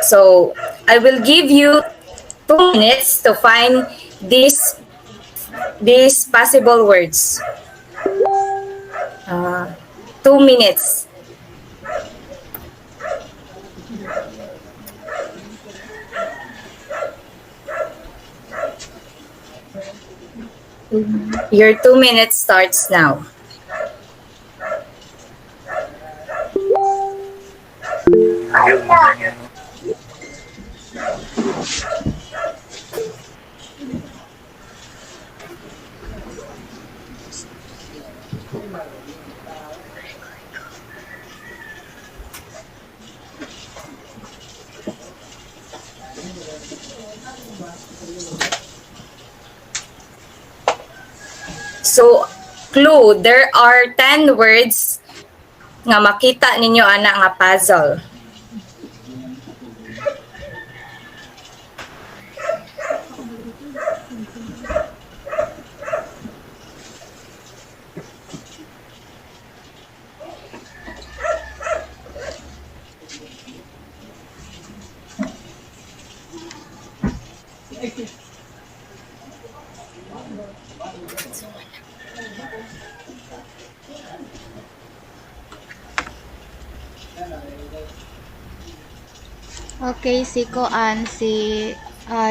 So I will give you 2 minutes to find these possible words. 2 minutes. Your 2 minutes starts now. So, clue, there are 10 words nga makita ninyo ana nga puzzle. Okay, si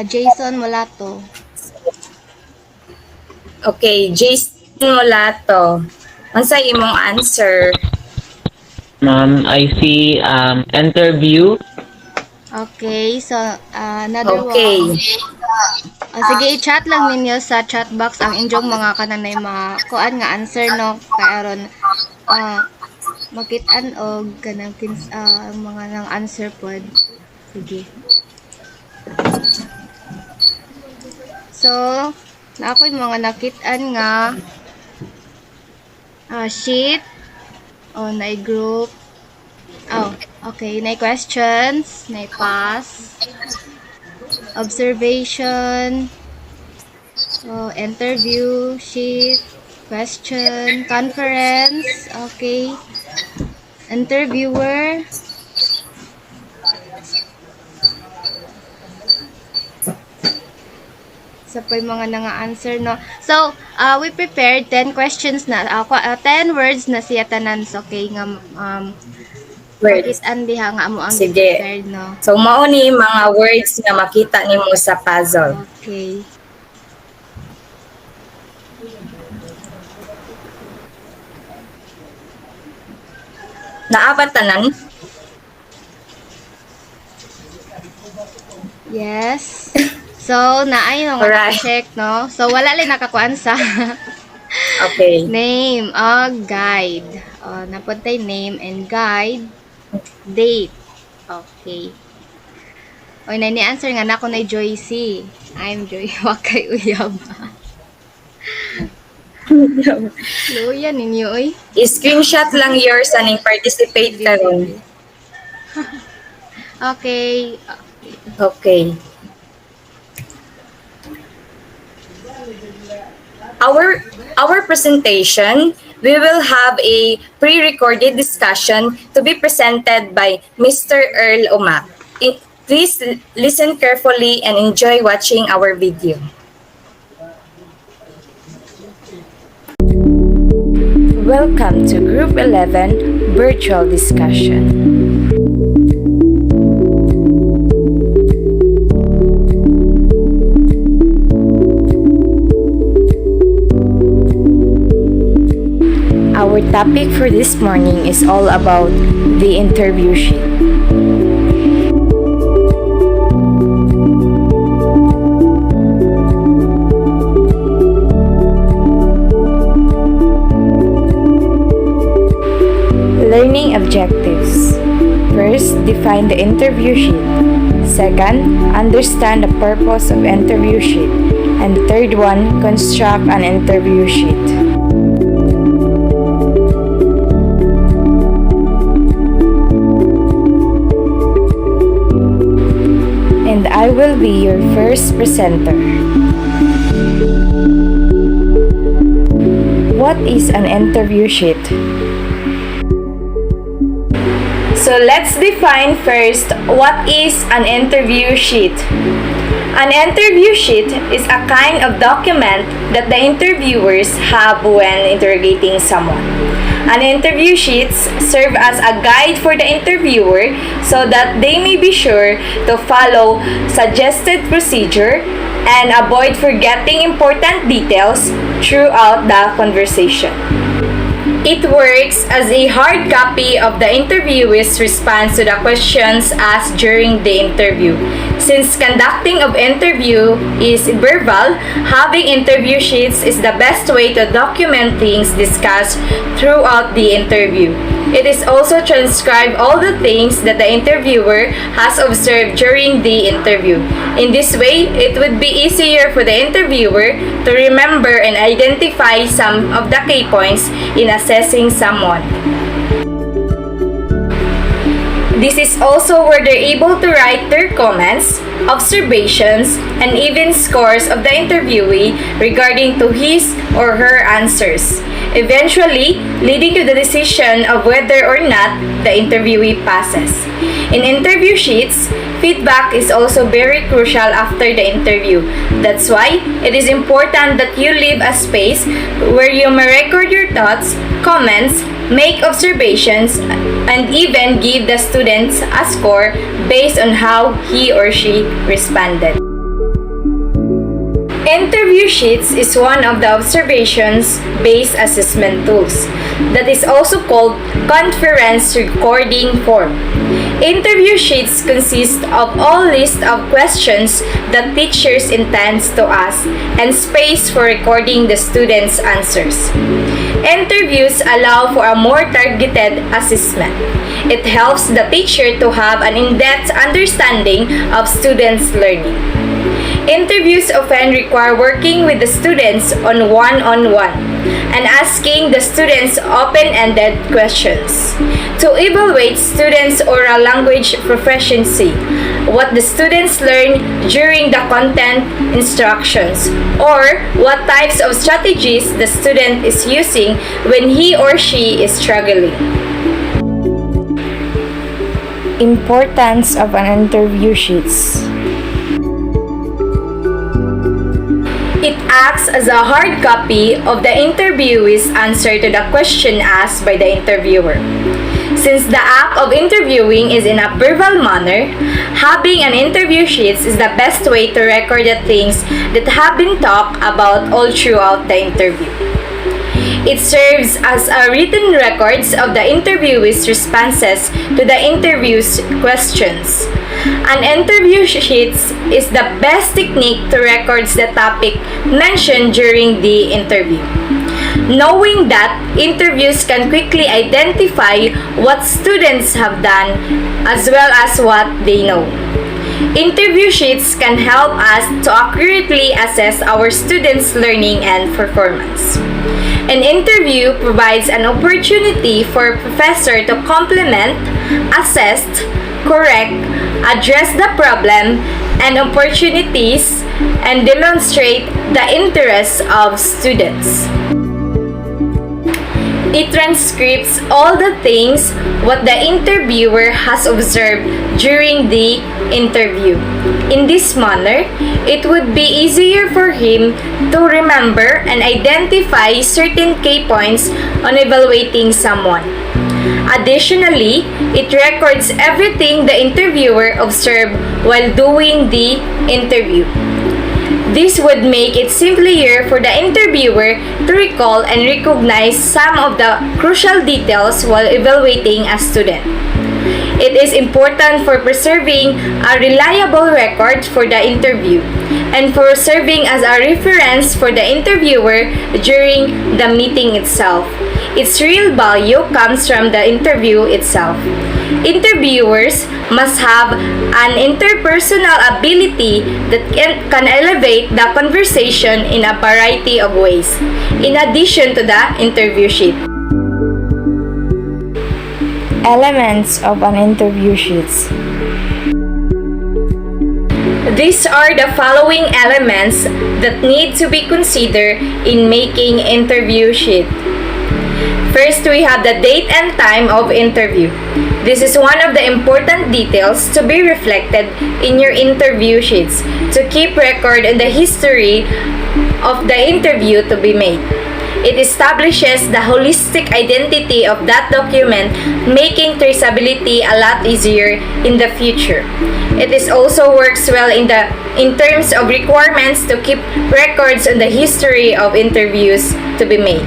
Jason Mulato. Okay, Jason Mulato. Unsa imong answer? Ma'am, I see interview. Okay, so another Okay. one. Sige, i-chat lang ninyo sa chat box ang inyong mga kananay mga kuan nga answer no kaaron makit-an og kanang mga nang answer pod. Sige. So, na ako yung mga nakit-an nga sheet na group. Oh, okay. Na questions, na pass, observation, interview, sheet, question, conference, okay, interviewer, sa po yung mga nanga-answer, no? So, we prepared 10 questions na, 10 words na siya tanan, okay, nga, Words. makit-an diha nga mo ang Sige. prepared, no? So, mao ni mga words nga makita nimo sa puzzle. Okay. Naapat tanan? Yes. So, naay nga Alright. check, no? So, wala lang nakakuan sa Okay. name, guide. Napuntay name and guide. Date. Okay. Oy, na ni-answer nga na ako na Joycey. I'm Joy. Wakay uyab. Luya ninyo, oy. I-screenshot lang yours aning participate karon. Okay. Okay. Our presentation, we will have a pre-recorded discussion to be presented by Mr. Earl Omak. Please listen carefully and enjoy watching our video. Welcome to Group 11 Virtual Discussion. Our topic for this morning is all about the interview sheet. Learning objectives. First, define the interview sheet. Second, understand the purpose of interview sheet. And the third one, construct an interview sheet. And I will be your first presenter. What is an interview sheet? So let's define first what is an interview sheet. An interview sheet is a kind of document that the interviewers have when interrogating someone. An interview sheets serve as a guide for the interviewer so that they may be sure to follow suggested procedure and avoid forgetting important details throughout the conversation. It works as a hard copy of the interviewee's response to the questions asked during the interview. Since conducting of interview is verbal, having interview sheets is the best way to document things discussed throughout the interview. It is also transcribe all the things that the interviewer has observed during the interview. In this way, it would be easier for the interviewer to remember and identify some of the key points in assessing someone. This is also where they're able to write their comments, observations, and even scores of the interviewee regarding to his or her answers, eventually leading to the decision of whether or not the interviewee passes. In interview sheets, feedback is also very crucial after the interview. That's why it is important that you leave a space where you may record your thoughts, comments, make observations, and even give the students a score based on how he or she responded. Interview sheets is one of the observations-based assessment tools that is also called conference recording form. Interview sheets consist of all list of questions that teachers intends to ask and space for recording the students' answers. Interviews allow for a more targeted assessment. It helps the teacher to have an in-depth understanding of students' learning. Interviews often require working with the students on one-on-one and asking the students open-ended questions to evaluate students' oral language proficiency, what the students learn during the content instructions, or what types of strategies the student is using when he or she is struggling. Importance of an interview sheets. It acts as a hard copy of the interviewee's answer to the question asked by the interviewer. Since the act of interviewing is in a verbal manner, having an interview sheets is the best way to record the things that have been talked about all throughout the interview. It serves as a written records of the interviewee's responses to the interview's questions. An interview sheets is the best technique to record the topic mentioned during the interview. Knowing that, interviews can quickly identify what students have done as well as what they know. Interview sheets can help us to accurately assess our students' learning and performance. An interview provides an opportunity for a professor to complement, assess, correct, address the problem and opportunities, and demonstrate the interests of students. It transcribes all the things what the interviewer has observed during the interview. In this manner, it would be easier for him to remember and identify certain key points on evaluating someone. Additionally, it records everything the interviewer observed while doing the interview. This would make it simpler for the interviewer to recall and recognize some of the crucial details while evaluating a student. It is important for preserving a reliable record for the interview and for serving as a reference for the interviewer during the meeting itself. Its real value comes from the interview itself. Interviewers must have an interpersonal ability that can elevate the conversation in a variety of ways, in addition to the interview sheet. Elements of an interview sheets. These are the following elements that need to be considered in making interview sheet. First, we have the date and time of interview. This is one of the important details to be reflected in your interview sheets to keep record on the history of the interview to be made. It establishes the holistic identity of that document, making traceability a lot easier in the future. It is also works well in terms of requirements to keep records on the history of interviews to be made.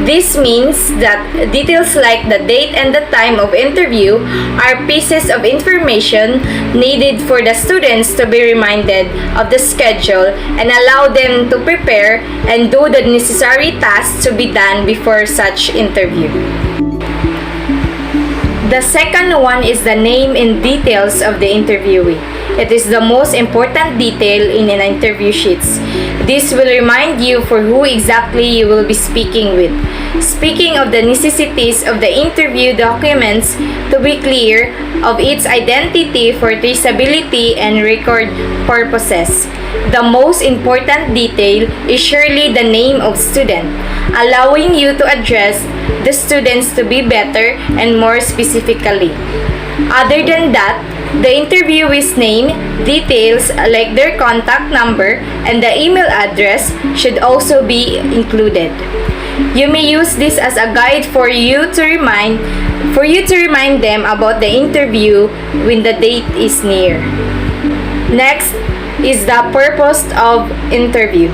This means that details like the date and the time of interview are pieces of information needed for the students to be reminded of the schedule and allow them to prepare and do the necessary tasks to be done before such interview. The second one is the name and details of the interviewee. It is the most important detail in an interview sheets. This will remind you for who exactly you will be speaking with. Speaking of the necessities of the interview documents, to be clear of its identity for traceability and record purposes. The most important detail is surely the name of student, allowing you to address the students to be better and more specifically. Other than that, the interviewee's name, details like their contact number, and the email address should also be included. You may use this as a guide for you to remind them about the interview when the date is near. Next is the purpose of interview.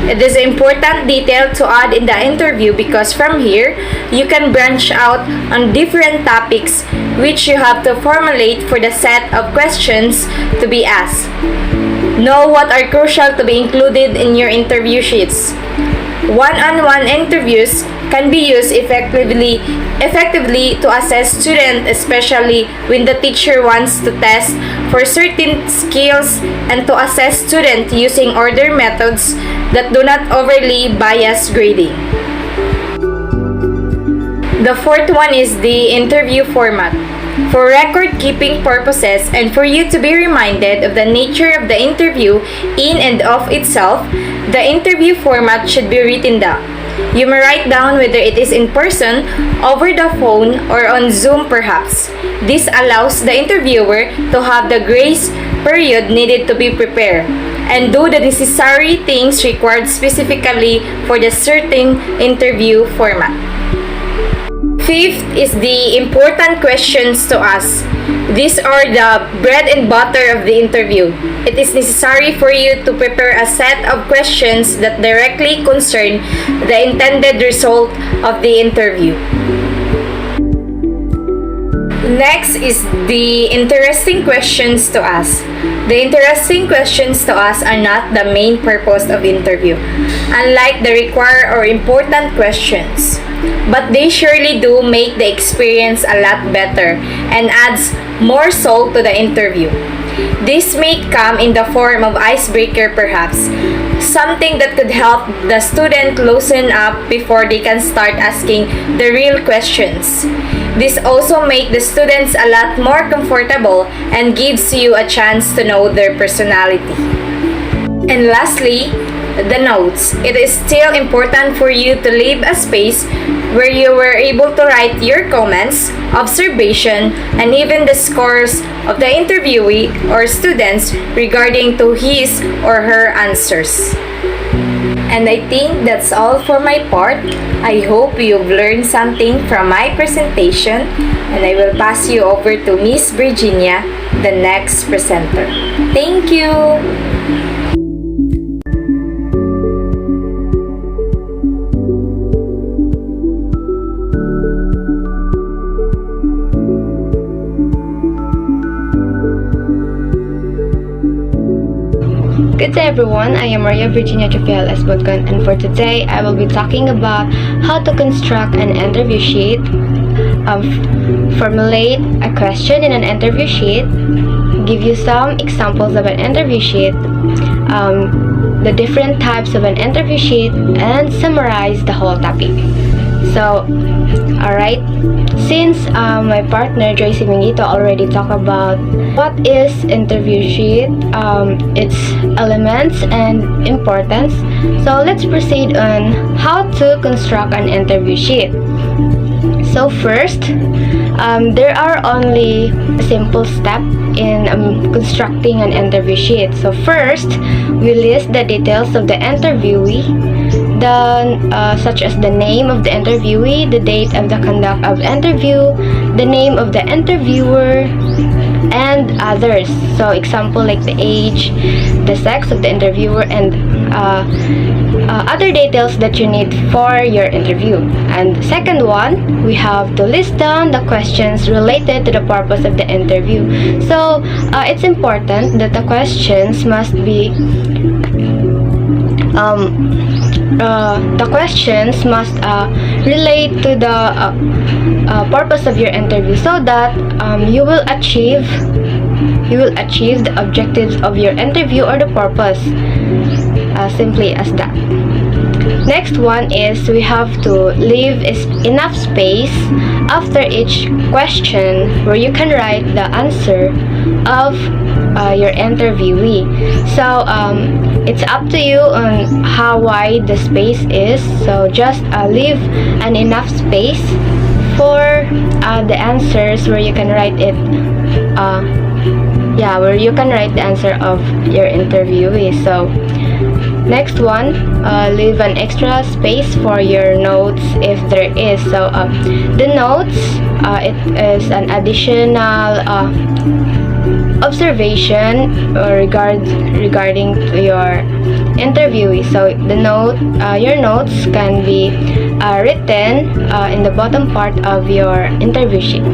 It is an important detail to add in the interview because from here, you can branch out on different topics which you have to formulate for the set of questions to be asked. Know what are crucial to be included in your interview sheets. One-on-one interviews can be used effectively to assess students, especially when the teacher wants to test for certain skills and to assess students using order methods that do not overly bias grading. The fourth one is the interview format. For record-keeping purposes and for you to be reminded of the nature of the interview in and of itself, the interview format should be written down. You may write down whether it is in person, over the phone, or on Zoom perhaps. This allows the interviewer to have the grace period needed to be prepared and do the necessary things required specifically for the certain interview format. Fifth is the important questions to ask. These are the bread and butter of the interview. It is necessary for you to prepare a set of questions that directly concern the intended result of the interview. Next is the interesting questions to ask. The interesting questions to ask are not the main purpose of interview, unlike the required or important questions. But they surely do make the experience a lot better and adds more soul to the interview. This may come in the form of icebreaker perhaps, something that could help the student loosen up before they can start asking the real questions. This also makes the students a lot more comfortable and gives you a chance to know their personality. And lastly, the notes. It is still important for you to leave a space where you were able to write your comments, observation, and even the scores of the interviewee or students regarding to his or her answers. And I think that's all for my part. I hope you've learned something from my presentation, and I will pass you over to Miss Virginia, the next presenter. Thank you! Good day everyone, I am Maria Virginia Rafael Esbotcon, and for today I will be talking about how to construct an interview sheet, formulate a question in an interview sheet, give you some examples of an interview sheet, the different types of an interview sheet, and summarize the whole topic. So, alright, since my partner Joyce Mingito already talked about what is interview sheet, its elements and importance, so let's proceed on how to construct an interview sheet. So first, there are only a simple step in constructing an interview sheet. So first, we list the details of the interviewee, such as the name of the interviewee, the date of the conduct of interview, the name of the interviewer, and others. So example like the age, the sex of the interviewer, and other details that you need for your interview. And second one, we have to list down the questions related to the purpose of the interview. So it's important that the questions must be relate to the purpose of your interview, so that you will achieve the objectives of your interview or the purpose. Simply as that. Next one is we have to leave enough space after each question where you can write the answer of your interviewee. So it's up to you on how wide the space is. So just leave an enough space for the answers where you can write it. Where you can write the answer of your interviewee. So next one, leave an extra space for your notes if there is. So the notes, it is an additional observation regarding to your interviewee. So your notes can be written in the bottom part of your interview sheet.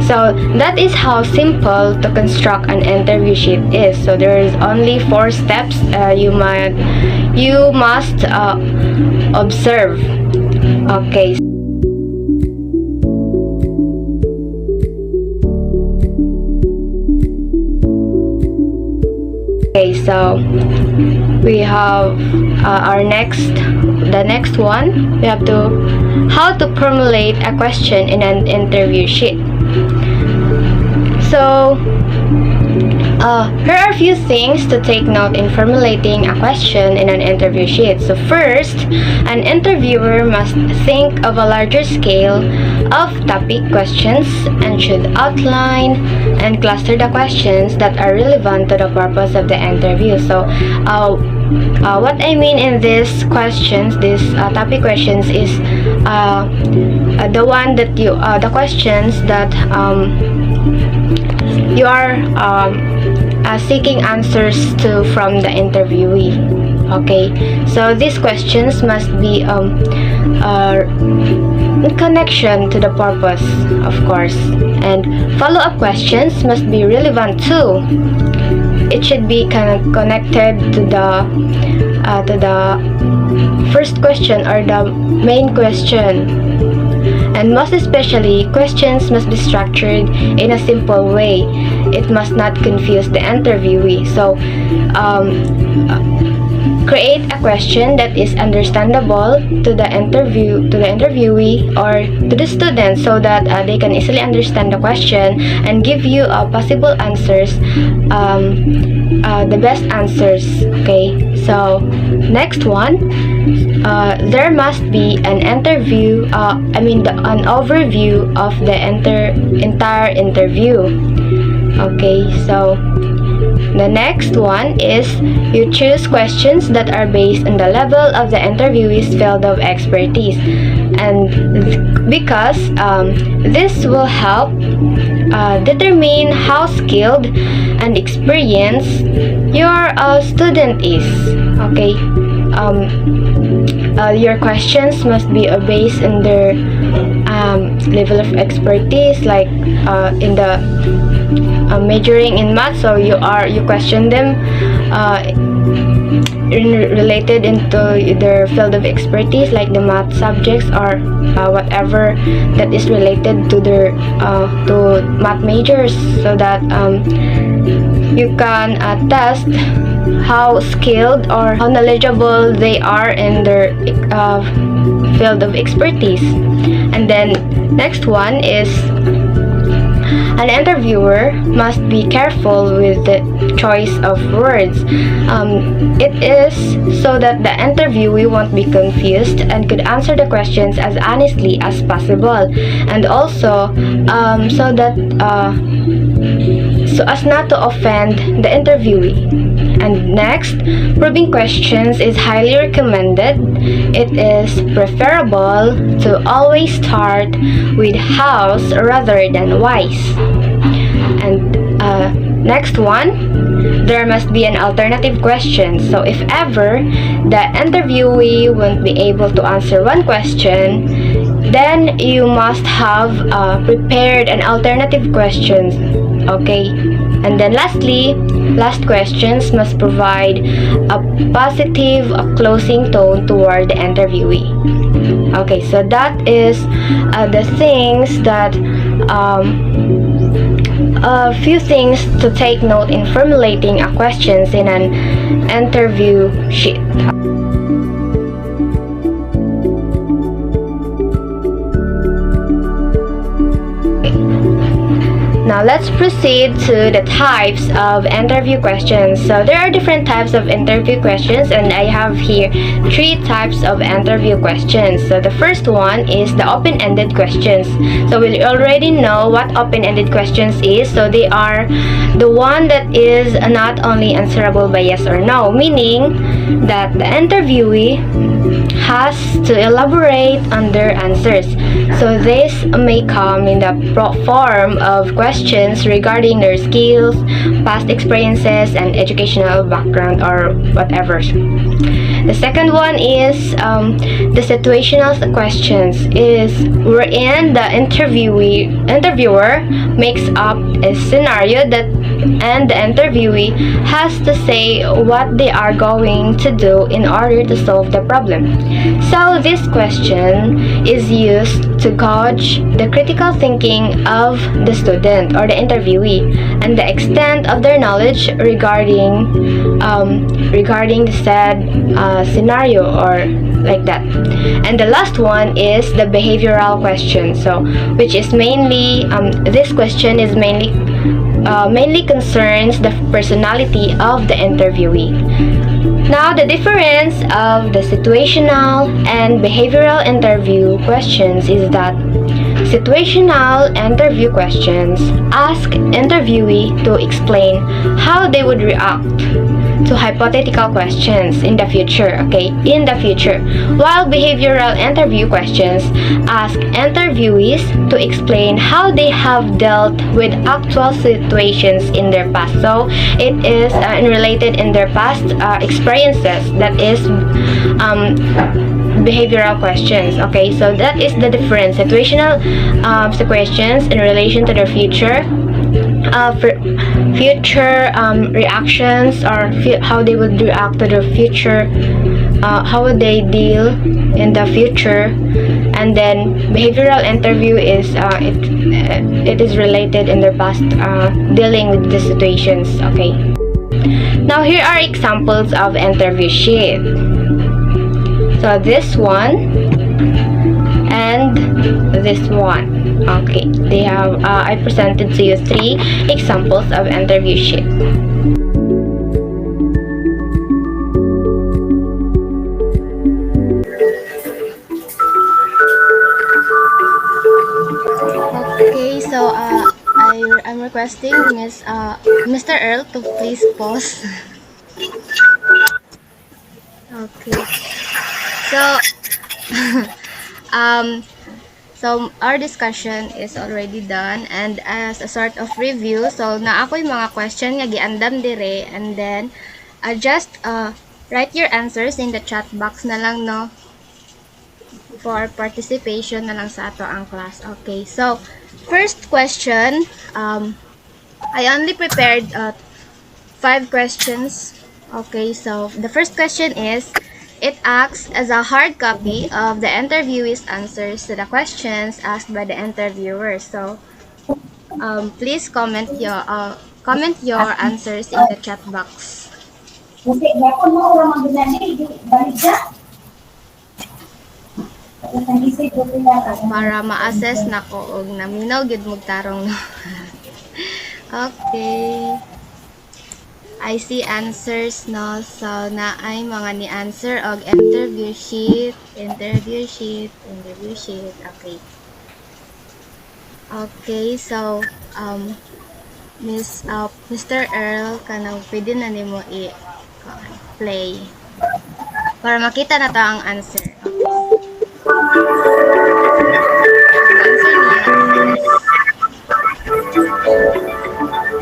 So that is how simple to construct an interview sheet is. So there is only 4 steps you must observe. Okay. Okay, so we have the next one. We have how to formulate a question in an interview sheet. So here are a few things to take note in formulating a question in an interview sheet. So first, an interviewer must think of a larger scale of topic questions and should outline and cluster the questions that are relevant to the purpose of the interview. So what I mean in these questions, these topic questions, is the questions that you are seeking answers to from the interviewee. Okay, so these questions must be in connection to the purpose, of course, and follow-up questions must be relevant too. It should be connected to the first question or the main question. And most especially, questions must be structured in a simple way. It must not confuse the interviewee. So, create a question that is understandable to the interviewee or to the student, so that they can easily understand the question and give you possible answers, the best answers. Okay, so next one, there must be an overview of the entire interview. Okay, so the next one is you choose questions that are based on the level of the interviewee's field of expertise, and because this will help determine how skilled and experienced your student is. Okay, your questions must be based on their level of expertise, like in the majoring in math, so you question them related into their field of expertise, like the math subjects or whatever that is related to their to math majors, so that you can test how skilled or how knowledgeable they are in their field of expertise. And then next one is An interviewer must be careful with the choice of words. It is so that the interviewee won't be confused and could answer the questions as honestly as possible, and also so that so as not to offend the interviewee. And next, probing questions is highly recommended. It is preferable to always start with hows rather than whys. And next one, there must be an alternative question. So if ever the interviewee won't be able to answer one question, then you must have prepared an alternative question. Okay, and then lastly, last questions must provide a positive closing tone toward the interviewee. Okay, so that is the things that a few things to take note in formulating a questions in an interview sheet. Now let's proceed to the types of interview questions. So there are different types of interview questions, and I have here 3 types of interview questions. So the first one is the open-ended questions. So we already know what open-ended questions is. So they are the one that is not only answerable by yes or no, meaning that the interviewee has to elaborate on their answers. So this may come in the form of questions regarding their skills, past experiences, and educational background or whatever. The second one is the situational questions, is wherein the interviewer makes up a scenario that and the interviewee has to say what they are going to do in order to solve the problem. So this question is used to gauge the critical thinking of the student or the interviewee and the extent of their knowledge regarding the said scenario or like that. And the last one is the behavioral question. So which is mainly this question is mainly concerns the personality of the interviewee. Now, the difference of the situational and behavioral interview questions is that situational interview questions ask interviewee to explain how they would react to hypothetical questions in the future, while behavioral interview questions ask interviewees to explain how they have dealt with actual situations in their past. So it is related in their past experiences, that is behavioral questions. Okay, so that is the difference. Situational questions in relation to their future reactions, or how they would react to their future, how would they deal in the future. And then behavioral interview is it is related in their past dealing with the situations. Okay, now here are examples of interview sheet. So this one and this one. Okay, they have I presented to you 3 examples of interview sheet. Okay, so I'm requesting Mr. Earl to please pause. Okay. So um So, our discussion is already done, and as a sort of review, so na ako yung mga question nga giandam dire, and then just write your answers in the chat box na lang, no, for participation na lang sa ato ang class. Okay, so first question, I only prepared 5 questions. Okay, so the first question is, it acts as a hard copy of the interviewee's answers to the questions asked by the interviewer. So, please comment your answers in the chat box. Para ma-assess na ko og naminaw gid mo tarong. Okay. I see answers no. So, na ay mga ni-answer og interview sheet. Interview sheet. Interview sheet. Okay. Okay, so, Mr. Earl, kanang pwede na nimo play. Para makita na to ang answer. Ang answer niya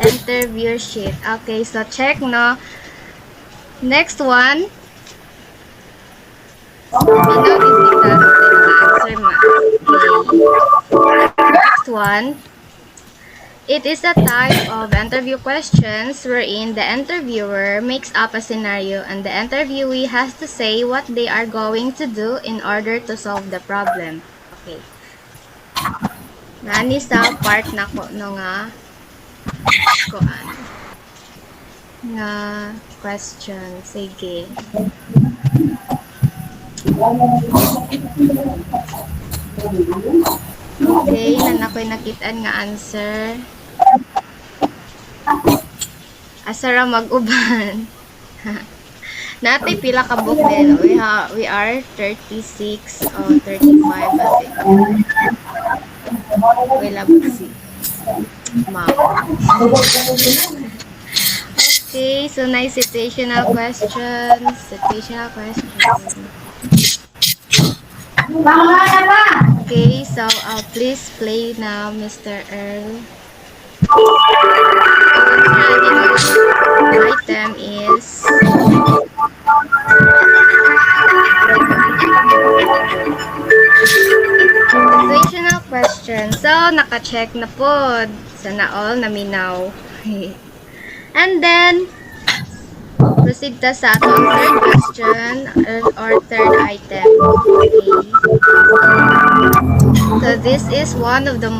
is interview sheet. Okay, so check no. Next one. Binaw din kita sa answer ma. Okay. Next one. It is a type of interview questions wherein the interviewer makes up a scenario and the interviewee has to say what they are going to do in order to solve the problem. Okay. Nani sa part na ko no nga nga question. Sige. Okay, ako'y nakitaan nga answer. Asara mag-uban. Natay pila ka book din. We are 36 or 35 ate. Wala ba si ma'am. Okay, so nice situational questions. Situational questions. Okay, so please play now, Mr. Earl. The item is situational question. So, naka-check na po. Sana all naminaw. And then, proceed ta sa atong third question or third item. Okay. So, this is one of the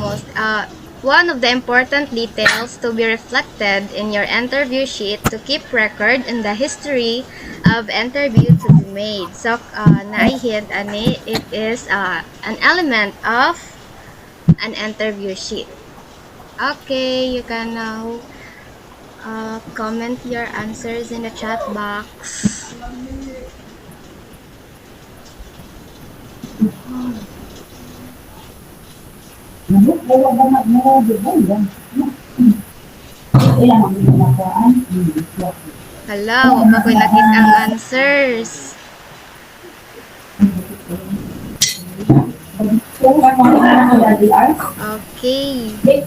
important details to be reflected in your interview sheet to keep record in the history of interview to be made. So, naihid ani, it is an element of an interview sheet. Okay, you can now comment your answers in the chat box. Hala, wag pa ko'y nakita ang answers. Okay. May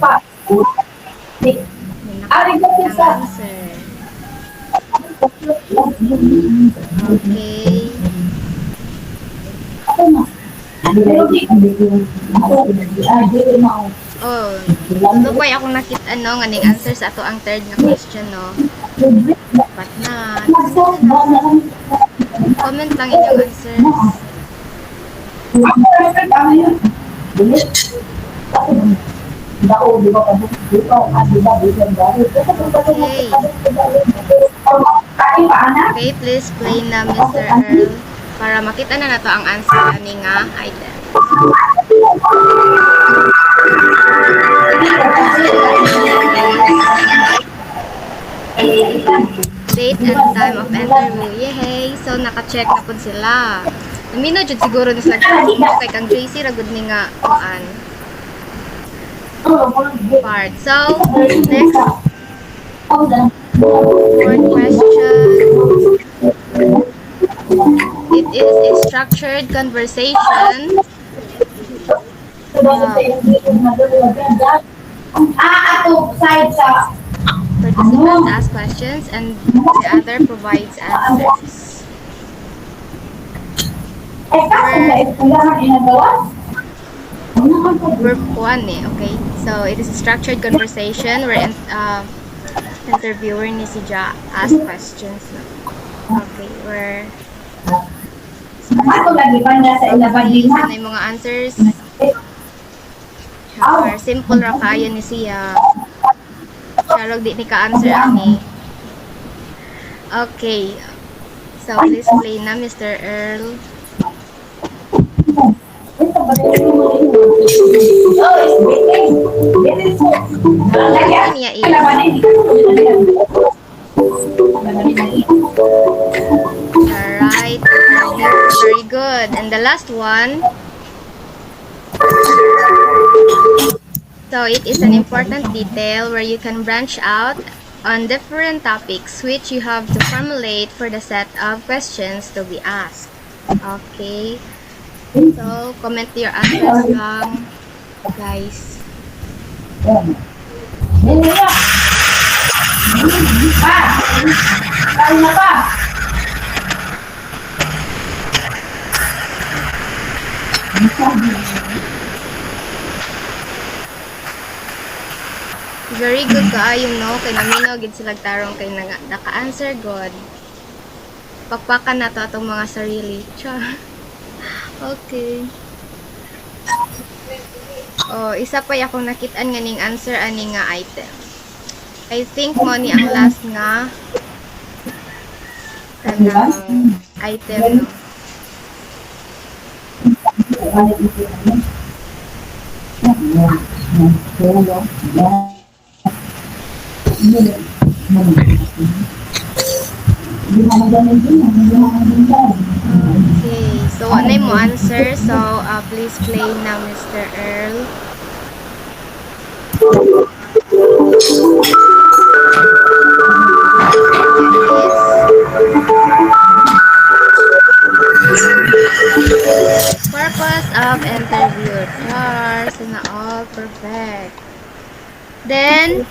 nakita ang answer. Okay. Oh, ito po akong nakita nga ning answer sa ato ang third na question no. But na. Comment lang inyong answers. Okay, please play na Mr. Earl para makita na nato ang answer ani nga item. Date and time of interview. Yay! So, naka-check na po sila. Namino jud siguro ni sa kay kang JC ra gud ni nga kuan part. So, next fourth question. It is a structured conversation. Participants ask questions and the other provides answers. Verb 1 eh, okay? So, it is a structured conversation where interviewer ni si Ja ask questions. Okay, where okay, so na yung mga answers or simple ra kayo ni siya. Charog di ni ka-answer ani. Okay. So, please play na Mr. Earl. Ano niya is? The right interview. Very good. And the last one. So it is an important detail where you can branch out on different topics which you have to formulate for the set of questions to be asked. Okay. So, comment your answers lang, guys. Very good kaayo no, kay namino gid sila tarong kay naka-answer god. Pakpakan na to atong mga sarili. Char. Okay. Oh, isa pa akong nakit-an nga ning answer ani nga item. I think mo ni ang last nga kanang item no. Okay, so ano mo answer? So, please play na Mr. Earl. Purpose of interview. Chars, na all perfect. Then,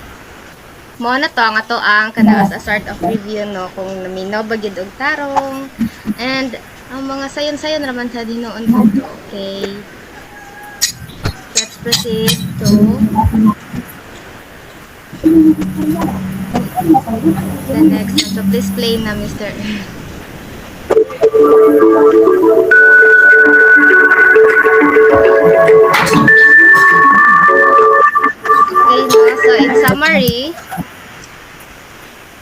mo na to nga to ang kana as a sort of review no kung naminaw ba gid og tarong and ang mga sayon-sayon raman sa dinoon dito. Okay. Let's proceed to the next one. So please play na Mr. Okay, no? So in summary,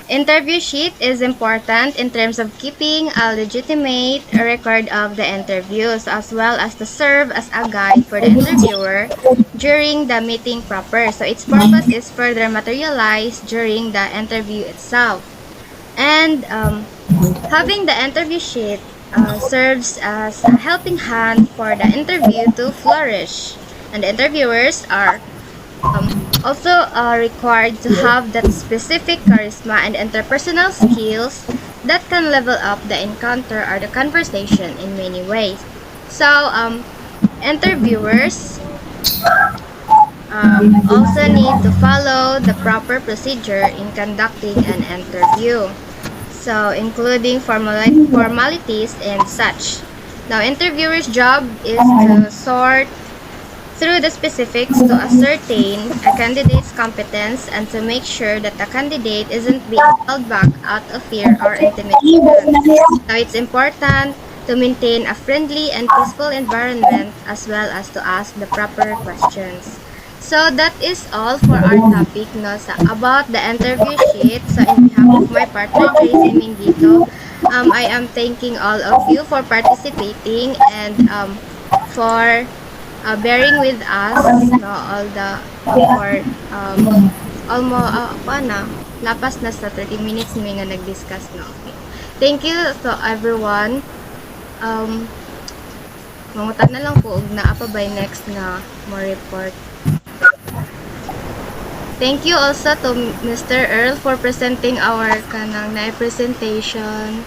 interview sheet is important in terms of keeping a legitimate record of the interviews as well as to serve as a guide for the interviewer during the meeting proper. So its purpose is further materialized during the interview itself. And having the interview sheet serves as a helping hand for the interview to flourish. And the interviewers are also required to have that specific charisma and interpersonal skills that can level up the encounter or the conversation in many ways. So, interviewers also need to follow the proper procedure in conducting an interview. So, including formalities and such. Now, interviewer's job is to sort through the specifics to ascertain a candidate's competence and to make sure that the candidate isn't being held back out of fear or intimidation. Now, it's important to maintain a friendly and peaceful environment as well as to ask the proper questions. So, that is all for our topic no, about the interview sheet. So, in behalf of my partner, Tracy Mindito, I am thanking all of you for participating and for bearing with us no all the for almost lapas na sa 30 minutes mi nga nag-discuss no. Okay. Thank you to everyone. Mangutan na lang ko og naa pa by next nga mo report. Thank you also to Mr. Earl for presenting our kanang na presentation.